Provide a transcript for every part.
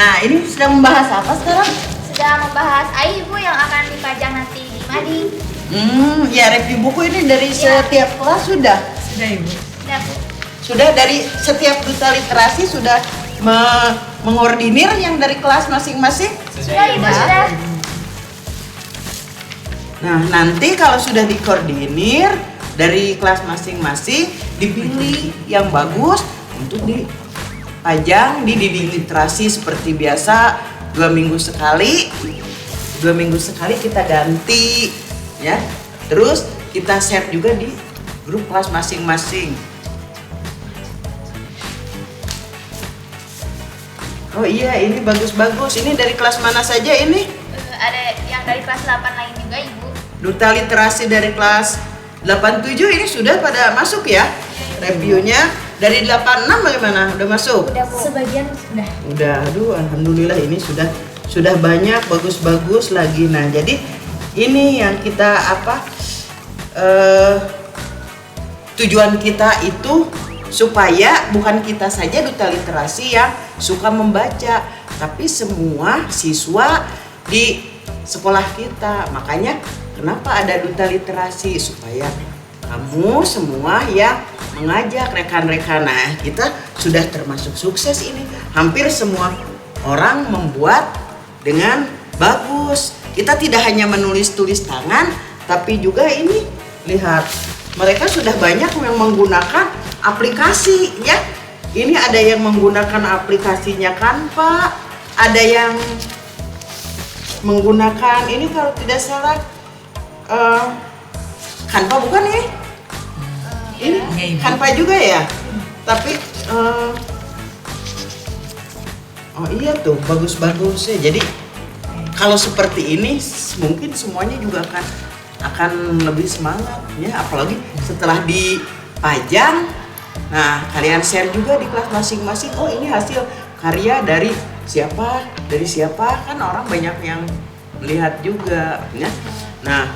Nah, ini sedang membahas apa sekarang? Sedang membahas Ibu yang akan dipajang nanti di Madi. Ya review buku ini dari setiap kelas sudah? Sudah Ibu. Sudah Bu. Sudah dari setiap duta literasi sudah mengordinir yang dari kelas masing-masing? Sudah Ibu, sudah. Nah, nanti kalau sudah dikoordinir dari kelas masing-masing, dipilih yang bagus untuk dipajang di dinding literasi seperti biasa 2 minggu sekali. 2 minggu sekali kita ganti, ya. Terus kita share juga di grup kelas masing-masing. Oh iya, ini bagus-bagus. Ini dari kelas mana saja ini? Ada yang dari kelas 8 lain juga Ibu. Duta literasi dari kelas 87 ini sudah pada masuk ya? Reviewnya dari 86 bagaimana? Udah masuk? Udah Bu. Sebagian sudah. Udah, aduh alhamdulillah ini sudah banyak bagus-bagus lagi. Nah, jadi ini yang kita tujuan kita itu supaya bukan kita saja duta literasi yang suka membaca, tapi semua siswa di sekolah kita. Makanya kenapa ada duta literasi, supaya kamu semua yang mengajak rekan-rekan. Nah, kita sudah termasuk sukses ini. Hampir semua orang membuat dengan bagus. Kita tidak hanya menulis-tulis tangan, tapi juga ini lihat, mereka sudah banyak yang menggunakan aplikasi ya. Ini ada yang menggunakan aplikasinya Canva, ada yang menggunakan ini kalau tidak salah Canva bukan ya? Ini Canva juga ya? Tapi oh iya tuh bagus-bagus ya. Jadi kalau seperti ini mungkin semuanya juga akan lebih semangat ya, apalagi setelah dipajang. Nah, kalian share juga di kelas masing-masing. Oh, ini hasil karya dari siapa? Dari siapa? Kan orang banyak yang melihat juga ya. Nah,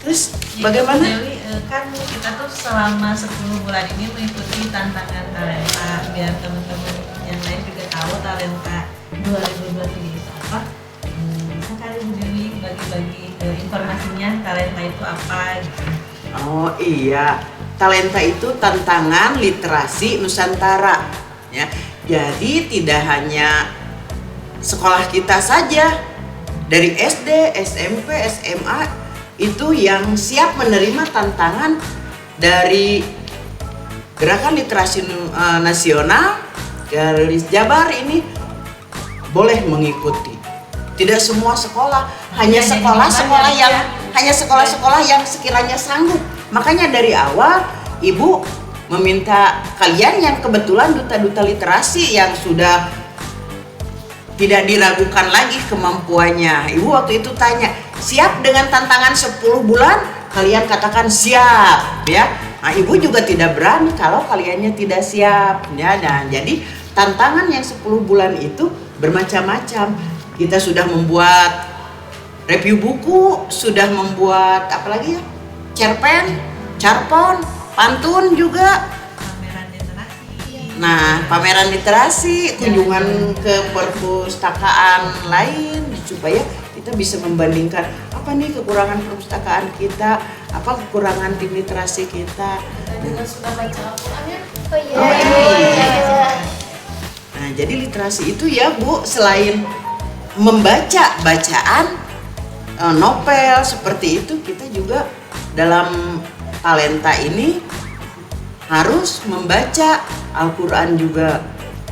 terus bagaimana? Dewi, kan kita tuh selama 10 bulan ini mengikuti tantangan talenta biar teman-teman yang lain juga tahu talenta 2023 itu apa. Sekali Bu Dewi bagi-bagi informasinya talenta itu apa gitu. Oh iya, talenta itu tantangan literasi Nusantara ya. Jadi tidak hanya sekolah kita saja, dari SD, SMP, SMA itu yang siap menerima tantangan dari Gerakan Literasi Nasional, Garis Jabar ini boleh mengikuti. Tidak semua sekolah, hanya sekolah-sekolah yang sekiranya sanggup. Makanya dari awal Ibu meminta kalian yang kebetulan duta-duta literasi yang sudah tidak diragukan lagi kemampuannya. Ibu waktu itu tanya, siap dengan tantangan 10 bulan? Kalian katakan siap ya. Nah, Ibu juga tidak berani kalau kaliannya tidak siap ya. Dan jadi tantangan yang 10 bulan itu bermacam-macam. Kita sudah membuat review buku, sudah membuat apa lagi ya? Cerpen, carpon, pantun juga. Pameran literasi. Nah, pameran literasi, kunjungan ke perpustakaan lain supaya kita bisa membandingkan apa nih kekurangan perpustakaan kita, apa kekurangan tim literasi kita. Juga suka baca Al-Quran ya? Oh iya. Oh, Iya. Nah, jadi literasi itu ya Bu, selain membaca bacaan novel seperti itu, kita juga dalam talenta ini harus membaca Al-Quran juga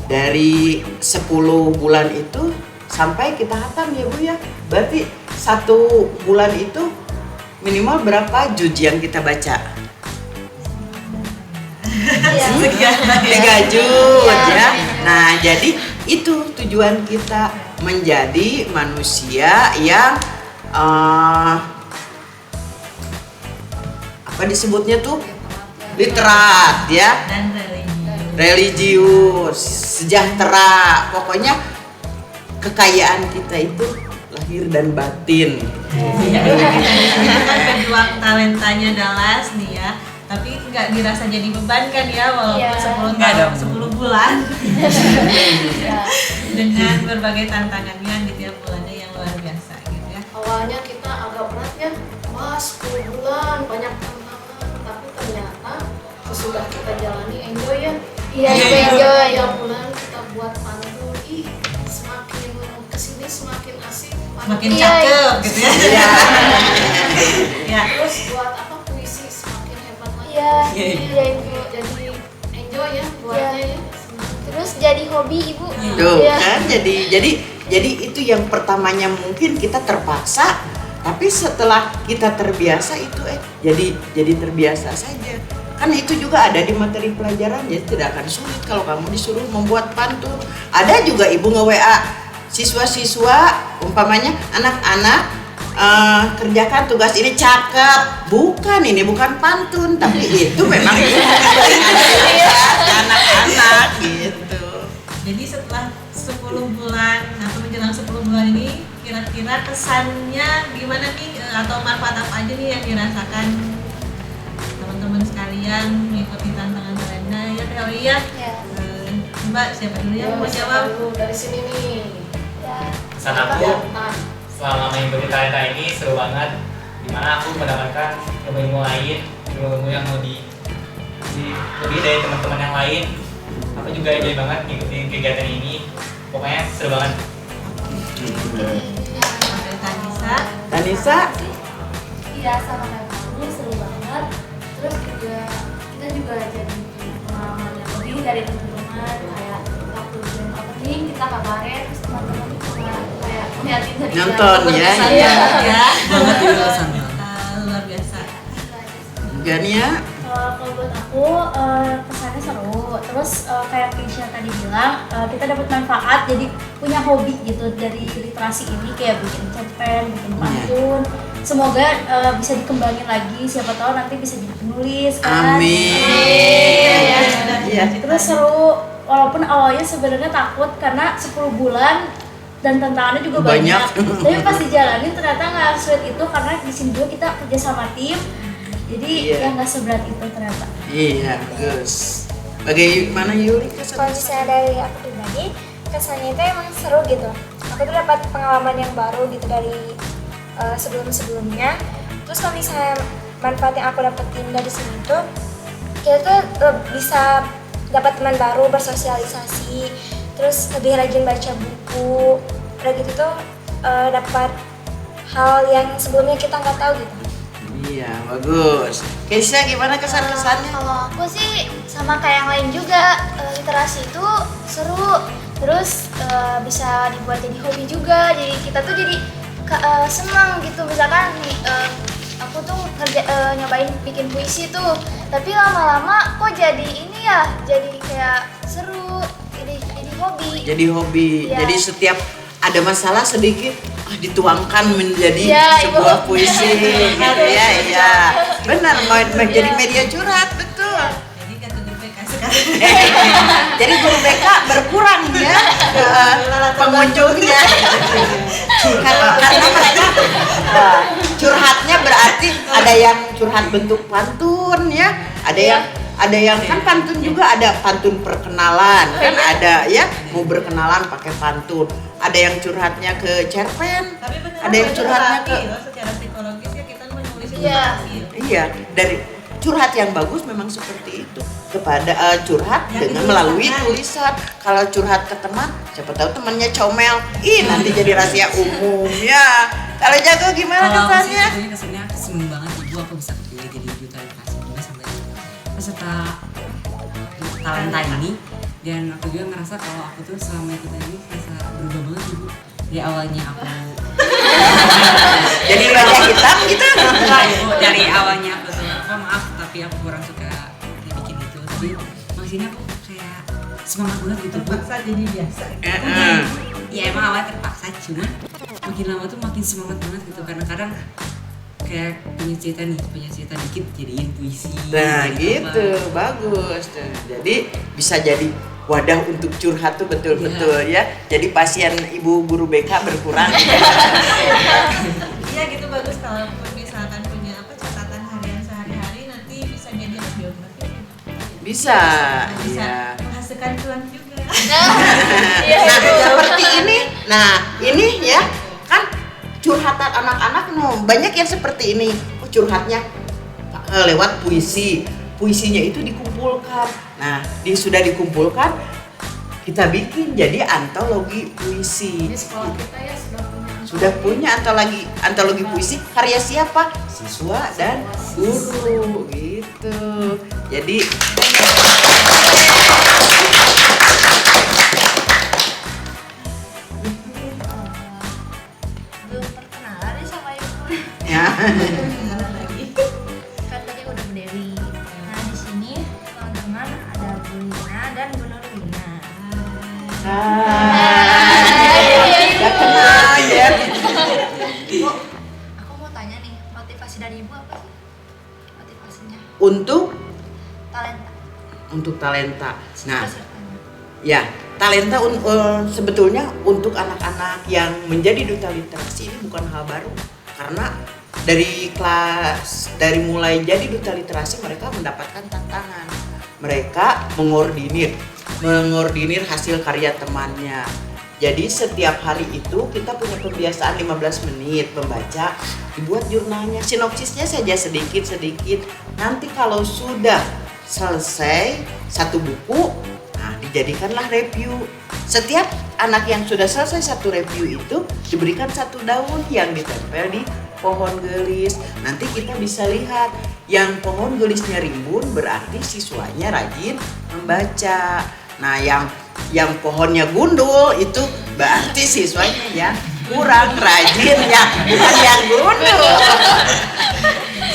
dari 10 bulan itu sampai kita hatam ya Bu ya. Berarti 1 bulan itu minimal berapa juz yang kita baca? Iya. 3 juz ya. Nah, jadi itu tujuan kita menjadi manusia yang apa disebutnya tuh literat ya, Dan religius, sejahtera. Pokoknya kekayaan kita itu lahir dan batin. Itu kan pejuang talentanya Dallas nih ya, tapi nggak dirasa jadi beban kan ya, walaupun Iya. 10 bulan Ya. dengan berbagai tantangannya di tiap bulannya yang luar biasa gitu ya. Awalnya kita agak berat ya, wah 10 bulan banyak tantangan, tapi ternyata sesudah kita jalani enjoy ya. Iya, Iya, enjoy. Tiap bulan kita buat pantun, semakin kesini semakin asik. Makin Iya, cakep gitu ya. Iya. Ya. Terus buat apa puisi semakin hebat lagi. Iya, Iya. iya Ibu. Jadi enjoy ya buatnya ya. Senang. Terus jadi hobi Ibu. Tuh Iya. kan, jadi itu yang pertamanya mungkin kita terpaksa, tapi setelah kita terbiasa itu jadi terbiasa saja. Kan itu juga ada di materi pelajaran, jadi tidak akan sulit kalau kamu disuruh membuat pantun. Ada juga ibu nge-WA siswa-siswa, umpamanya anak-anak kerjakan tugas ini cakep. Ini bukan pantun, tapi itu memang anak-anak gitu. Jadi setelah 10 bulan atau menjelang 10 bulan ini kira-kira kesannya gimana nih atau manfaat apa aja nih yang dirasakan teman-teman sekalian mengikuti tantangan Talenta ya Teh Aulia? Ya. Coba siapa dulu yang mau siapa jawab? dulu dari sini nih. Ya. Pesan aku Nah, selama mengikuti talenta ini seru banget, dimana aku mendapatkan ilmu-ilmu lain, ilmu-ilmu yang lebih dari teman-teman yang lain. Aku juga enjoy banget ngikutin kegiatan ini, pokoknya seru banget. Dari Tanisa. Tanisa, Iya, sama kayak kamu seru banget. Terus juga kita juga jadi pengalaman yang lebih dari teman-teman, kayak waktu game opening kita kabarin, terus teman-teman juga kayak ngeliatin dari Nonton, jauh. ya. Berkesan Iya. banget ya. Berkesan. Luar biasa. Gania, Kalau buat aku kesannya seru. Terus kayak Keisha tadi bilang, kita dapat manfaat jadi punya hobi gitu dari literasi ini kayak bikin cerpen, bikin pantun. Semoga bisa dikembangin lagi. Siapa tahu nanti bisa jadi penulis kan. amin. Iya. Terus seru walaupun awalnya sebenarnya takut karena 10 bulan dan tantangannya juga Banyak. banyak. Tapi pas dijalanin ternyata nggak sulit itu karena di sini juga kita kerja sama tim. Jadi Iya. ya nggak seberat itu ternyata. Iya, Gus. Bagaimana Yuli? Kalau misalnya dari aku pribadi, kesannya itu emang seru gitu. Aku tuh dapat pengalaman yang baru gitu dari sebelum-sebelumnya. Terus kalau misalnya manfaat yang aku dapetin dari sini tuh, kita tuh bisa dapat teman baru, bersosialisasi, terus lebih rajin baca buku. Udah gitu tuh dapat hal yang sebelumnya kita nggak tahu gitu. Iya, bagus. Keisha, gimana kesan-kesannya? Kalau aku sih sama kayak yang lain juga, literasi itu seru. Terus bisa dibuat jadi hobi juga. Jadi kita tuh jadi senang gitu. Misalkan nih, aku tuh nyobain bikin puisi tuh. Tapi lama-lama kok jadi ini ya, jadi kayak seru. Jadi hobi. Jadi hobi. Iya. Jadi setiap ada masalah sedikit dituangkan menjadi Iya, sebuah Ibu. puisi. Iya, iya. Benar, menjadi media curhat, betul. Jadi kata guru BK sekarang. Jadi guru BK berkurang ya pengunjungnya. Karena mereka curhatnya berarti ada yang curhat bentuk pantun ya, ada yang kan pantun juga ada pantun perkenalan kan ada ya mau berkenalan pakai pantun, ada yang curhatnya ke cerpen, Tapi beneran ada yang curhatnya ke loh, secara psikologis ya kita menulis itu Iya. terapi. iya dari curhat yang bagus memang seperti itu kepada curhat Yang dengan dituliskan. melalui tulisan. Kalau curhat ke teman, siapa tahu temannya comel, nanti jadi rahasia umum ya. Kalau Jago gimana Kalau aku sih kesannya? sebetulnya kesannya aku seneng banget ibu aku bisa kepilih jadi duta literasi juga sampai peserta talenta ini, dan aku juga ngerasa kalau aku tuh selama ikutan ini merasa berubah banget ibu. Dari awalnya aku Jadi wajah hitam gitu. enggak ibu, dari awalnya aku tuh maaf tapi aku kurang suka kayak bikin itu, tapi maksudnya aku kayak semangat banget gitu bu. Terpaksa jadi biasa. Ya emang awalnya terpaksa, cuma makin lama tuh makin semangat banget gitu, karena kadang kayak punya cerita dikit jadiin puisi. Nah jadi gitu, bagus tuh. Jadi bisa jadi wadah untuk curhat tuh betul-betul ya. Jadi pasien ibu guru BK berkurang. Iya gitu bagus kalau misalkan punya catatan harian sehari-hari nanti bisa jadi biografi. Bisa, Bisa iya. menghasilkan menghasilkan cuan juga. Nah, seperti ini. Nah, ini ya kan curhatan anak-anak banyak yang seperti ini. Oh, curhatnya lewat puisi. Puisinya itu dikumpulkan. Nah, sudah dikumpulkan, kita bikin jadi antologi puisi. Di sekolah kita ya Sudah punya antologi puisi karya siapa? Siswa dan guru gitu. Jadi Belum perkenalan nih sama ibu. ya. Kan tadi udah Bu Dewi. Nah di sini teman-teman ada Bu Lina dan Bu Nurlina. Gak kenal ya. Bu, aku mau tanya nih, motivasi dari ibu apa sih? Motivasinya Untuk talenta. talenta. Nah, Pesertanya. ya, talenta sebetulnya untuk anak-anak yang menjadi duta literasi ini bukan hal baru. Karena dari mulai jadi duta literasi mereka mendapatkan tantangan. Mereka mengordinir hasil karya temannya. Jadi setiap hari itu kita punya kebiasaan 15 menit membaca, dibuat jurnalnya, sinopsisnya saja sedikit-sedikit. Nanti kalau sudah selesai satu buku, nah dijadikanlah review. Setiap anak yang sudah selesai satu review itu diberikan satu daun yang ditempel di pohon gelis. Nanti kita bisa lihat yang pohon gelisnya rimbun berarti siswanya rajin membaca. Nah, yang pohonnya gundul itu berarti siswanya yang kurang rajin, ya bukan yang gundul.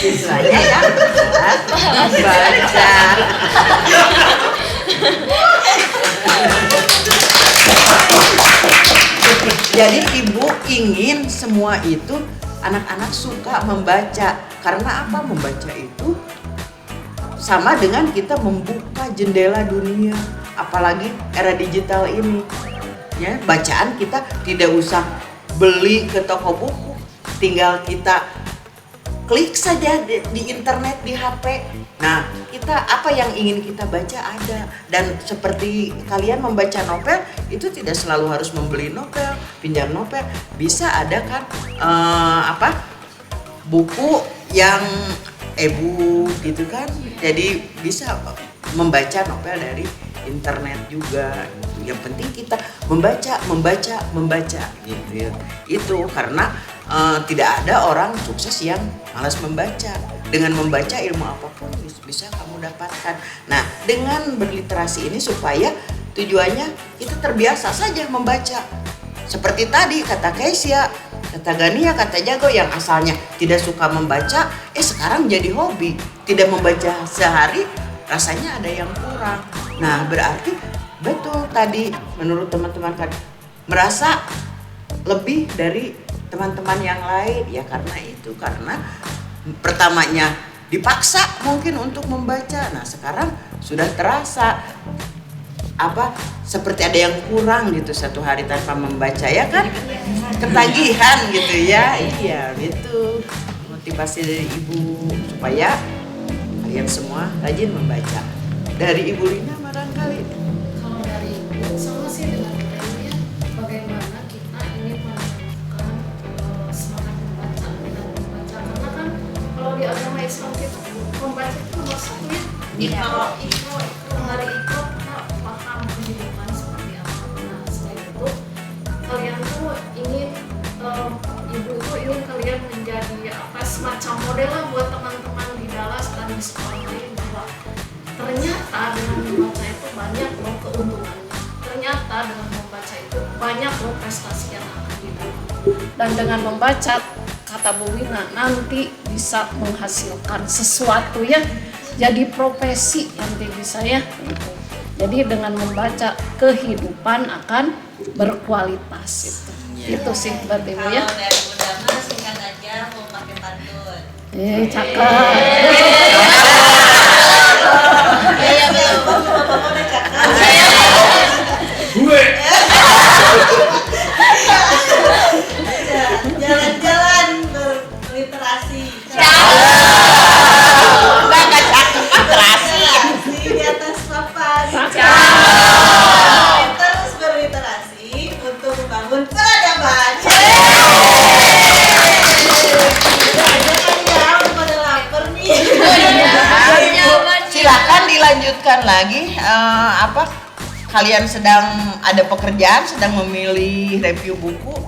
Siswanya yang membaca. Jadi ibu ingin semua itu anak-anak suka membaca. Karena apa? Membaca itu sama dengan kita membuka jendela dunia, apalagi era digital ini. Ya, bacaan kita tidak usah beli ke toko buku, tinggal kita klik saja di internet, di HP. Nah, kita apa yang ingin kita baca ada. Dan seperti kalian membaca novel itu tidak selalu harus membeli novel, pinjam novel. Bisa ada kan buku yang e-book gitu kan. Jadi bisa membaca novel dari internet juga. Yang penting kita membaca gitu ya. Itu karena tidak ada orang sukses yang malas membaca. Dengan membaca ilmu apapun bisa kamu dapatkan. Nah, dengan berliterasi ini supaya tujuannya kita terbiasa saja membaca. Seperti tadi kata Keisha, kata Gania, kata Jago yang asalnya tidak suka membaca, sekarang jadi hobi. Tidak membaca sehari rasanya ada yang kurang. Nah, berarti betul tadi menurut teman-teman kan merasa lebih dari teman-teman yang lain ya, karena pertamanya dipaksa mungkin untuk membaca. Nah, sekarang sudah terasa seperti ada yang kurang gitu satu hari tanpa membaca ya kan, ketagihan gitu ya. Iya, itu motivasi dari ibu supaya kalian semua rajin membaca. Dari Ibu Lina barangkali. Kalau dari ibu sama sih dengan budaya, bagaimana kita ingin menumbuhkan semangat membaca, minat membaca. Karena kan kalau di agama Islam kita membaca itu nomor satu ya. Ikro dari ikro kita paham kehidupan seperti apa. Nah, selain itu kalian tuh ingin ibu itu ingin kalian menjadi semacam model lah buat teman-teman di Dallas dan di sekolah lain, bahwa ternyata dengan membaca itu banyak loh keuntungannya. Ternyata dengan membaca itu banyak loh prestasi yang akan didapat. Dan dengan membaca, kata Bu Wina, nanti bisa menghasilkan sesuatu ya. Jadi profesi nanti bisa ya. Gitu. Jadi dengan membaca kehidupan akan berkualitas itu. Itu sih buat ibu ya. Kalau dari Budama singkat aja mau pakai pantun. Cakep. Iya betul, bapak udah cakep. Gue. Jalan-jalan berliterasi. Enggak cakep literasi. Di atas papan. ampun, pada baca. Udah pada lapar nih. Silakan dilanjutkan lagi. Apa? Kalian sedang ada pekerjaan, sedang memilih review buku.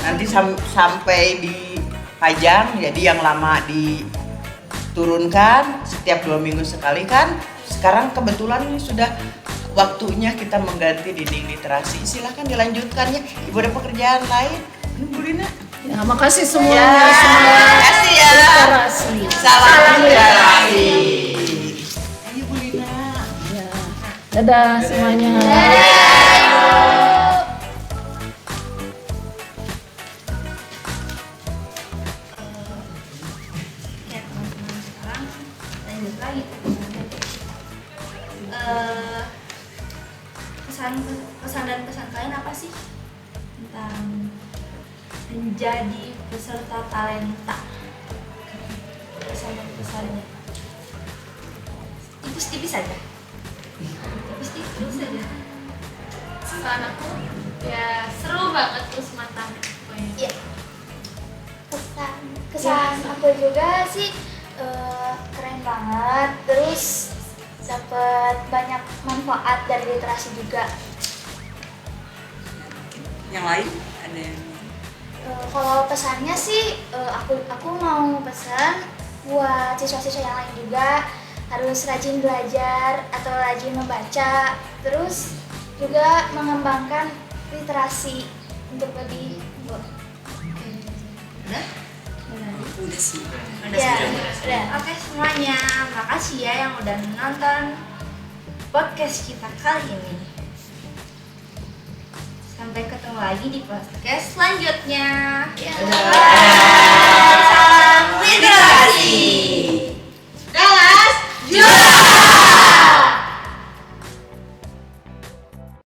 Nanti sampai dipajang, jadi yang lama diturunkan setiap 2 minggu sekali kan. Sekarang kebetulan ini sudah waktunya kita mengganti dinding literasi. Silahkan dilanjutkannya. Ibu ada pekerjaan lain? Bu Lina? Ya, makasih semuanya. Terima kasih ya. Literasi. Salam literasi. Ayo Bu Lina. Dadah semuanya. Ya teman-teman, sekarang lanjut lagi. Pesan dan kesan kalian apa sih tentang menjadi peserta talenta? Pesan dan kesannya tipis-tipis saja. Tipis-tipis saja. Kesan aku ya seru banget terus mantap pokoknya. Iya. Kesan aku juga sih keren banget. Terus dapat banyak manfaat dari literasi juga. Yang lain ada yang Kalau pesannya sih aku mau pesan buat siswa-siswa yang lain juga harus rajin belajar atau rajin membaca, terus juga mengembangkan literasi untuk lebih udah sih. Udah. Oke semuanya, makasih ya yang udah nonton podcast kita kali ini. Sampai ketemu lagi di podcast selanjutnya. Dadah.